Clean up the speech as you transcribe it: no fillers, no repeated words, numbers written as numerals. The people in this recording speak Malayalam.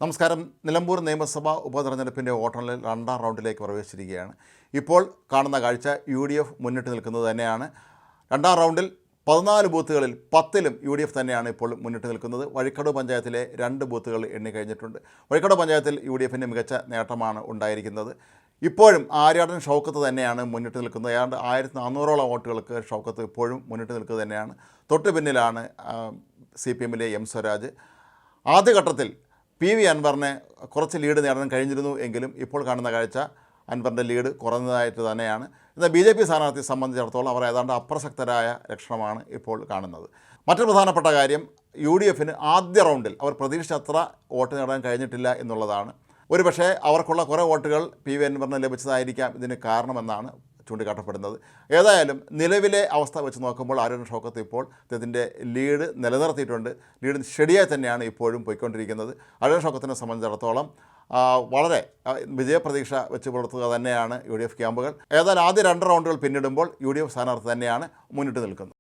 നമസ്കാരം. നിലമ്പൂർ നിയമസഭാ ഉപതെരഞ്ഞെടുപ്പിൻ്റെ വോട്ടെണ്ണൽ രണ്ടാം റൗണ്ടിലേക്ക് പ്രവേശിച്ചിരിക്കുകയാണ്. ഇപ്പോൾ കാണുന്ന കാഴ്ച UDF മുന്നിട്ട് നിൽക്കുന്നത് തന്നെയാണ്. രണ്ടാം റൗണ്ടിൽ 14 ബൂത്തുകളിൽ 10ലും UDF തന്നെയാണ് ഇപ്പോൾ മുന്നിട്ട് നിൽക്കുന്നത്. വഴിക്കടവ് പഞ്ചായത്തിലെ 2 ബൂത്തുകൾ എണ്ണിക്കഴിഞ്ഞിട്ടുണ്ട്. വഴിക്കടവ് പഞ്ചായത്തിൽ UDFൻ്റെ മികച്ച നേട്ടമാണ് ഉണ്ടായിരിക്കുന്നത്. ഇപ്പോഴും ആര്യാടൻ ഷൗക്കത്ത് തന്നെയാണ് മുന്നിട്ട് നിൽക്കുന്നത്. ഏതാണ്ട് 1400ഓളം വോട്ടുകൾക്ക് ഷൗക്കത്ത് ഇപ്പോഴും മുന്നിട്ട് നിൽക്കുന്നത് തന്നെയാണ്. തൊട്ട് പിന്നിലാണ് CPMലെ M സ്വരാജ്. ആദ്യഘട്ടത്തിൽ PV അൻവറിനെ കുറച്ച് ലീഡ് നേടാൻ കഴിഞ്ഞിരുന്നു എങ്കിലും ഇപ്പോൾ കാണുന്ന കാഴ്ച അൻവറിൻ്റെ ലീഡ് കുറഞ്ഞതായിട്ട് തന്നെയാണ്. എന്നാൽ BJP സ്ഥാനാർത്ഥിയെ സംബന്ധിച്ചിടത്തോളം അവർ ഏതാണ്ട് അപ്രസക്തരായ ലക്ഷണമാണ് ഇപ്പോൾ കാണുന്നത്. മറ്റൊരു പ്രധാനപ്പെട്ട കാര്യം UDFന് ആദ്യ റൗണ്ടിൽ അവർ പ്രതീക്ഷിച്ചത്ര വോട്ട് നേടാൻ കഴിഞ്ഞിട്ടില്ല എന്നുള്ളതാണ്. ഒരുപക്ഷെ അവർക്കുള്ള കുറേ വോട്ടുകൾ PV അൻവറിന് ലഭിച്ചതായിരിക്കാം ഇതിന് കാരണമെന്നാണ് ചൂണ്ടിക്കാട്ടപ്പെടുന്നത്. ഏതായാലും നിലവിലെ അവസ്ഥ വെച്ച് നോക്കുമ്പോൾ ആര്യാടൻ ഷൗക്കത്ത് ഇപ്പോൾ ഇതിൻ്റെ ലീഡ് നിലനിർത്തിയിട്ടുണ്ട്. ലീഡ് ശരിയായി തന്നെയാണ് ഇപ്പോഴും പോയിക്കൊണ്ടിരിക്കുന്നത്. ആര്യാടൻ ഷൗക്കത്തിനെ സംബന്ധിച്ചിടത്തോളം വളരെ വിജയപ്രതീക്ഷ വെച്ച് പുലർത്തുക തന്നെയാണ് UDF ക്യാമ്പുകൾ. ഏതായാലും ആദ്യ 2 റൗണ്ടുകൾ പിന്നിടുമ്പോൾ UDF സ്ഥാനാർത്ഥി തന്നെയാണ് മുന്നിട്ട് നിൽക്കുന്നത്.